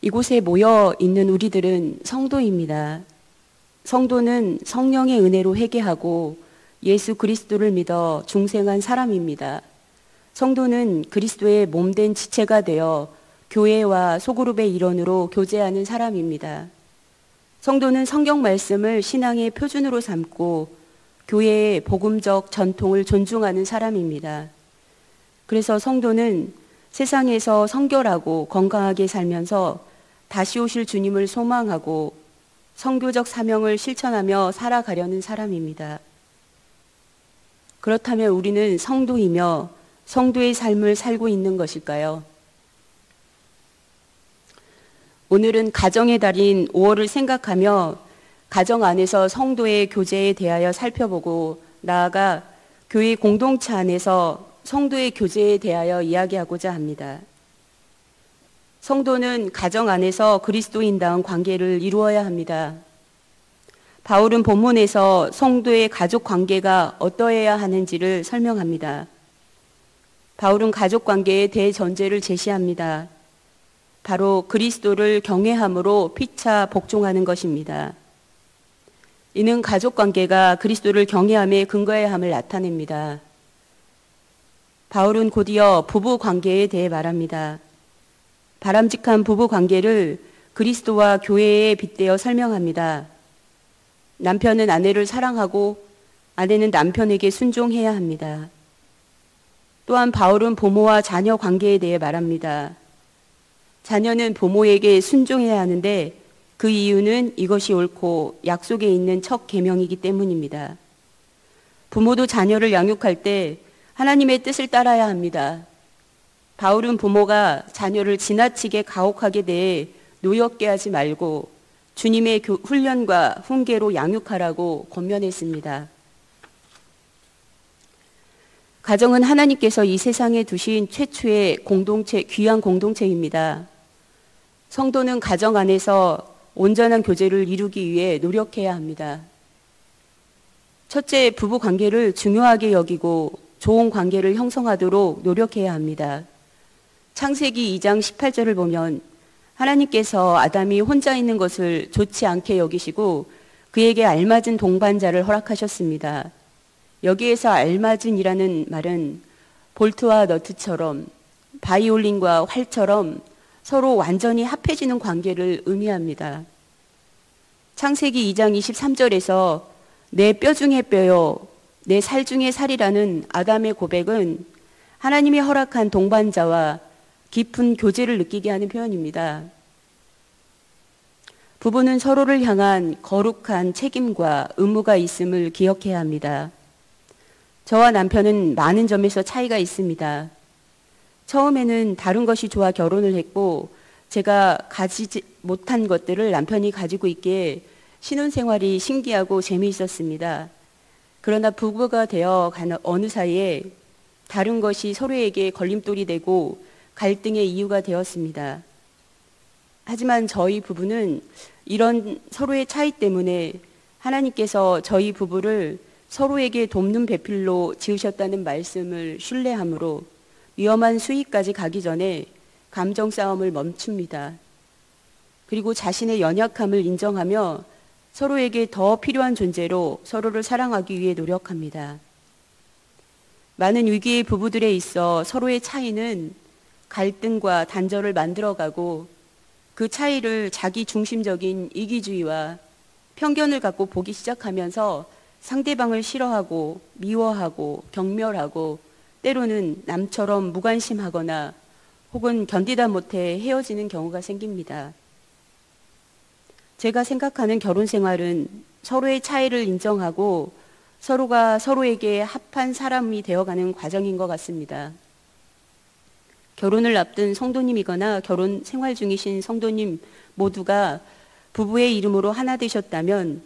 이곳에 모여 있는 우리들은 성도입니다. 성도는 성령의 은혜로 회개하고 예수 그리스도를 믿어 중생한 사람입니다. 성도는 그리스도의 몸된 지체가 되어 교회와 소그룹의 일원으로 교제하는 사람입니다. 성도는 성경 말씀을 신앙의 표준으로 삼고 교회의 복음적 전통을 존중하는 사람입니다. 그래서 성도는 세상에서 성결하고 건강하게 살면서 다시 오실 주님을 소망하고 선교적 사명을 실천하며 살아가려는 사람입니다. 그렇다면 우리는 성도이며 성도의 삶을 살고 있는 것일까요? 오늘은 가정의 달인 5월을 생각하며 가정 안에서 성도의 교제에 대하여 살펴보고 나아가 교회 공동체 안에서 성도의 교제에 대하여 이야기하고자 합니다. 성도는 가정 안에서 그리스도인다운 관계를 이루어야 합니다. 바울은 본문에서 성도의 가족 관계가 어떠해야 하는지를 설명합니다. 바울은 가족 관계의 대전제를 제시합니다. 바로 그리스도를 경외함으로 피차 복종하는 것입니다. 이는 가족 관계가 그리스도를 경외함에 근거해야 함을 나타냅니다. 바울은 곧이어 부부 관계에 대해 말합니다. 바람직한 부부 관계를 그리스도와 교회에 빗대어 설명합니다. 남편은 아내를 사랑하고 아내는 남편에게 순종해야 합니다. 또한 바울은 부모와 자녀 관계에 대해 말합니다. 자녀는 부모에게 순종해야 하는데 그 이유는 이것이 옳고 약속에 있는 첫 계명이기 때문입니다. 부모도 자녀를 양육할 때 하나님의 뜻을 따라야 합니다. 바울은 부모가 자녀를 지나치게 가혹하게 대해 노엽게 하지 말고 주님의 훈련과 훈계로 양육하라고 권면했습니다. 가정은 하나님께서 이 세상에 두신 최초의 귀한 공동체입니다. 성도는 가정 안에서 온전한 교제를 이루기 위해 노력해야 합니다. 첫째, 부부 관계를 중요하게 여기고 좋은 관계를 형성하도록 노력해야 합니다. 창세기 2장 18절을 보면 하나님께서 아담이 혼자 있는 것을 좋지 않게 여기시고 그에게 알맞은 동반자를 허락하셨습니다. 여기에서 알맞은이라는 말은 볼트와 너트처럼 바이올린과 활처럼 서로 완전히 합해지는 관계를 의미합니다. 창세기 2장 23절에서 내 뼈 중에 뼈요 내 살 중에 살이라는 아담의 고백은 하나님이 허락한 동반자와 깊은 교제를 느끼게 하는 표현입니다. 부부는 서로를 향한 거룩한 책임과 의무가 있음을 기억해야 합니다. 저와 남편은 많은 점에서 차이가 있습니다. 처음에는 다른 것이 좋아 결혼을 했고 제가 가지지 못한 것들을 남편이 가지고 있기에 신혼생활이 신기하고 재미있었습니다. 그러나 부부가 되어 가는 어느 사이에 다른 것이 서로에게 걸림돌이 되고 갈등의 이유가 되었습니다. 하지만 저희 부부는 이런 서로의 차이 때문에 하나님께서 저희 부부를 서로에게 돕는 배필로 지으셨다는 말씀을 신뢰함으로 위험한 수위까지 가기 전에 감정 싸움을 멈춥니다. 그리고 자신의 연약함을 인정하며 서로에게 더 필요한 존재로 서로를 사랑하기 위해 노력합니다. 많은 위기의 부부들에 있어 서로의 차이는 갈등과 단절을 만들어가고 그 차이를 자기 중심적인 이기주의와 편견을 갖고 보기 시작하면서 상대방을 싫어하고 미워하고 경멸하고 때로는 남처럼 무관심하거나 혹은 견디다 못해 헤어지는 경우가 생깁니다. 제가 생각하는 결혼 생활은 서로의 차이를 인정하고 서로가 서로에게 합한 사람이 되어가는 과정인 것 같습니다. 결혼을 앞둔 성도님이거나 결혼 생활 중이신 성도님 모두가 부부의 이름으로 하나 되셨다면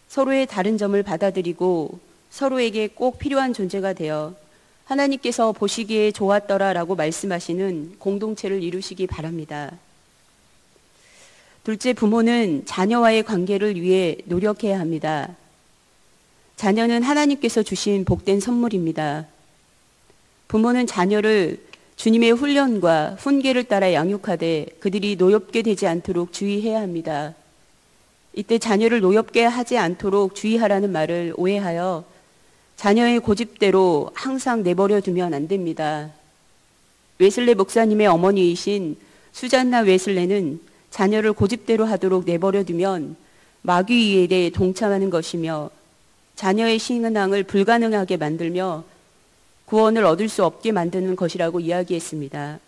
서로의 다른 점을 받아들이고 서로에게 꼭 필요한 존재가 되어 하나님께서 보시기에 좋았더라라고 말씀하시는 공동체를 이루시기 바랍니다. 둘째, 부모는 자녀와의 관계를 위해 노력해야 합니다. 자녀는 하나님께서 주신 복된 선물입니다. 부모는 자녀를 주님의 훈련과 훈계를 따라 양육하되 그들이 노엽게 되지 않도록 주의해야 합니다. 이때 자녀를 노엽게 하지 않도록 주의하라는 말을 오해하여 자녀의 고집대로 항상 내버려 두면 안 됩니다. 웨슬레 목사님의 어머니이신 수잔나 웨슬레는 자녀를 고집대로 하도록 내버려 두면 마귀의 일에 동참하는 것이며 자녀의 신앙을 불가능하게 만들며 구원을 얻을 수 없게 만드는 것이라고 이야기했습니다.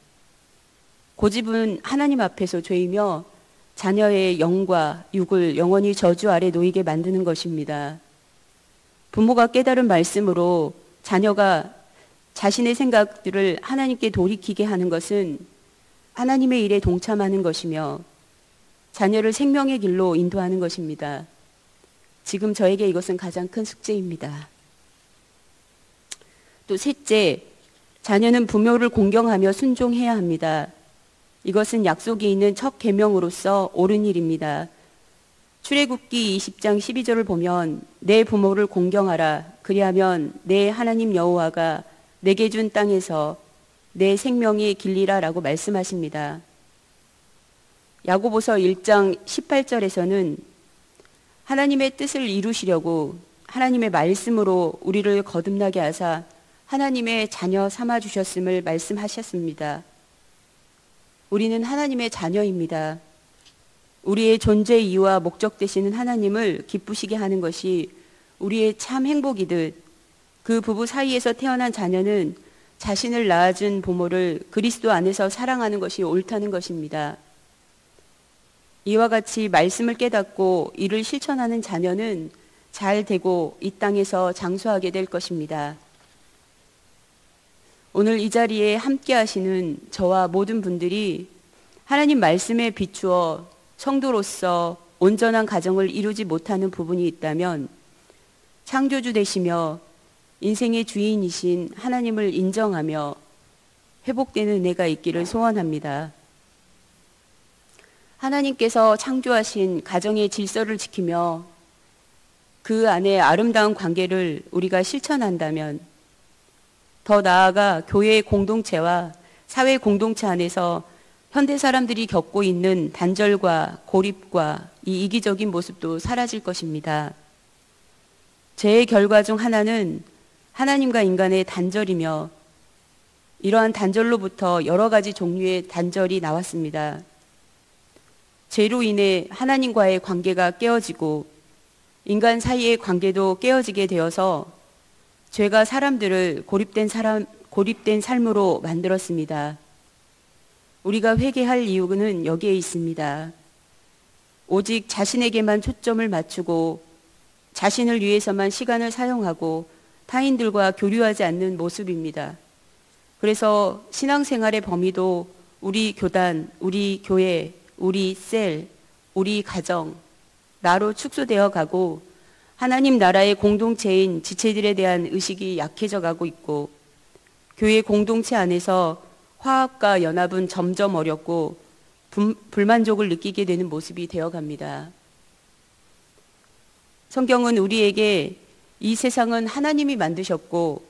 고집은 하나님 앞에서 죄이며 자녀의 영과 육을 영원히 저주 아래 놓이게 만드는 것입니다. 부모가 깨달은 말씀으로 자녀가 자신의 생각들을 하나님께 돌이키게 하는 것은 하나님의 일에 동참하는 것이며 자녀를 생명의 길로 인도하는 것입니다. 지금 저에게 이것은 가장 큰 숙제입니다. 또 셋째, 자녀는 부모를 공경하며 순종해야 합니다. 이것은 약속이 있는 첫 계명으로서 옳은 일입니다. 출애굽기 20장 12절을 보면 내 부모를 공경하라. 그리하면 내 하나님 여호와가 내게 준 땅에서 내 생명이 길리라 라고 말씀하십니다. 야고보서 1장 18절에서는 하나님의 뜻을 이루시려고 하나님의 말씀으로 우리를 거듭나게 하사 하나님의 자녀 삼아 주셨음을 말씀하셨습니다. 우리는 하나님의 자녀입니다. 우리의 존재 이유와 목적 되시는 하나님을 기쁘시게 하는 것이 우리의 참 행복이듯 그 부부 사이에서 태어난 자녀는 자신을 낳아준 부모를 그리스도 안에서 사랑하는 것이 옳다는 것입니다. 이와 같이 말씀을 깨닫고 이를 실천하는 자녀는 잘 되고 이 땅에서 장수하게 될 것입니다. 오늘 이 자리에 함께 하시는 저와 모든 분들이 하나님 말씀에 비추어 성도로서 온전한 가정을 이루지 못하는 부분이 있다면 창조주 되시며 인생의 주인이신 하나님을 인정하며 회복되는 은혜가 있기를 소원합니다. 하나님께서 창조하신 가정의 질서를 지키며 그 안에 아름다운 관계를 우리가 실천한다면 더 나아가 교회의 공동체와 사회 공동체 안에서 현대 사람들이 겪고 있는 단절과 고립과 이 이기적인 모습도 사라질 것입니다. 죄의 결과 중 하나는 하나님과 인간의 단절이며 이러한 단절로부터 여러 가지 종류의 단절이 나왔습니다. 죄로 인해 하나님과의 관계가 깨어지고 인간 사이의 관계도 깨어지게 되어서 죄가 사람들을 고립된 삶으로 만들었습니다. 우리가 회개할 이유는 여기에 있습니다. 오직 자신에게만 초점을 맞추고 자신을 위해서만 시간을 사용하고 타인들과 교류하지 않는 모습입니다. 그래서 신앙생활의 범위도 우리 교단, 우리 교회, 우리 셀, 우리 가정, 나로 축소되어 가고 하나님 나라의 공동체인 지체들에 대한 의식이 약해져 가고 있고 교회 공동체 안에서 화합과 연합은 점점 어렵고 불만족을 느끼게 되는 모습이 되어갑니다. 성경은 우리에게 이 세상은 하나님이 만드셨고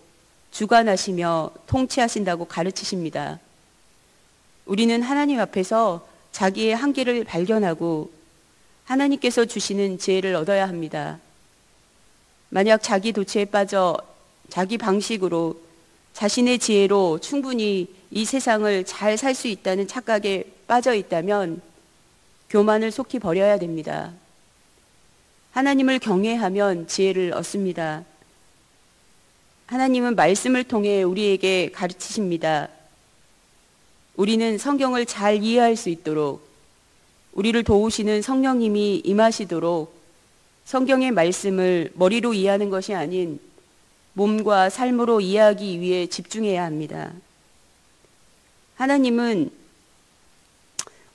주관하시며 통치하신다고 가르치십니다. 우리는 하나님 앞에서 자기의 한계를 발견하고 하나님께서 주시는 지혜를 얻어야 합니다. 만약 자기 도취에 빠져 자기 방식으로 자신의 지혜로 충분히 이 세상을 잘 살 수 있다는 착각에 빠져 있다면 교만을 속히 버려야 됩니다. 하나님을 경외하면 지혜를 얻습니다. 하나님은 말씀을 통해 우리에게 가르치십니다. 우리는 성경을 잘 이해할 수 있도록 우리를 도우시는 성령님이 임하시도록 성경의 말씀을 머리로 이해하는 것이 아닌 몸과 삶으로 이해하기 위해 집중해야 합니다. 하나님은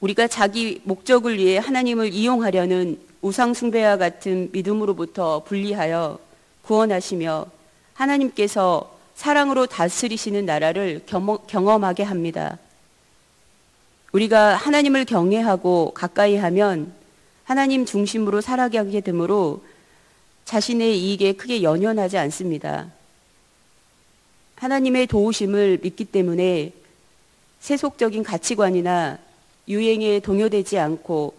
우리가 자기 목적을 위해 하나님을 이용하려는 우상숭배와 같은 믿음으로부터 분리하여 구원하시며 하나님께서 사랑으로 다스리시는 나라를 경험하게 합니다. 우리가 하나님을 경외하고 가까이 하면 하나님 중심으로 살아가게 되므로 자신의 이익에 크게 연연하지 않습니다. 하나님의 도우심을 믿기 때문에 세속적인 가치관이나 유행에 동요되지 않고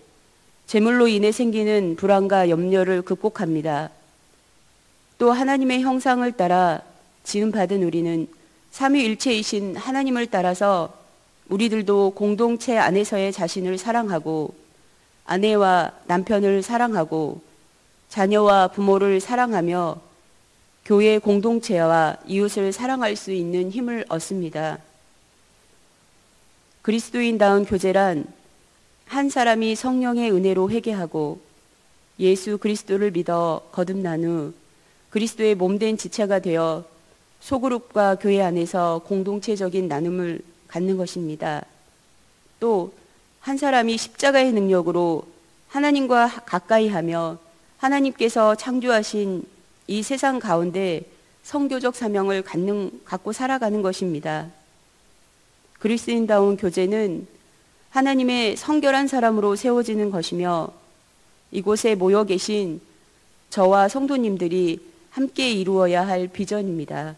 재물로 인해 생기는 불안과 염려를 극복합니다. 또 하나님의 형상을 따라 지음받은 우리는 삼위일체이신 하나님을 따라서 우리들도 공동체 안에서의 자신을 사랑하고 아내와 남편을 사랑하고 자녀와 부모를 사랑하며 교회 공동체와 이웃을 사랑할 수 있는 힘을 얻습니다. 그리스도인다운 교제란 한 사람이 성령의 은혜로 회개하고 예수 그리스도를 믿어 거듭난 후 그리스도의 몸된 지체가 되어 소그룹과 교회 안에서 공동체적인 나눔을 갖는 것입니다. 또 한 사람이 십자가의 능력으로 하나님과 가까이 하며 하나님께서 창조하신 이 세상 가운데 성교적 사명을 갖고 살아가는 것입니다. 그리스도인다운 교제는 하나님의 성결한 사람으로 세워지는 것이며 이곳에 모여 계신 저와 성도님들이 함께 이루어야 할 비전입니다.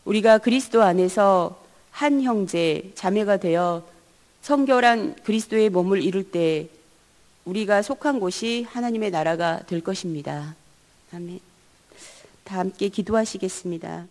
우리가 그리스도 안에서 한 형제, 자매가 되어 성결한 그리스도의 몸을 이룰 때 우리가 속한 곳이 하나님의 나라가 될 것입니다. 아멘. 다 함께 기도하시겠습니다.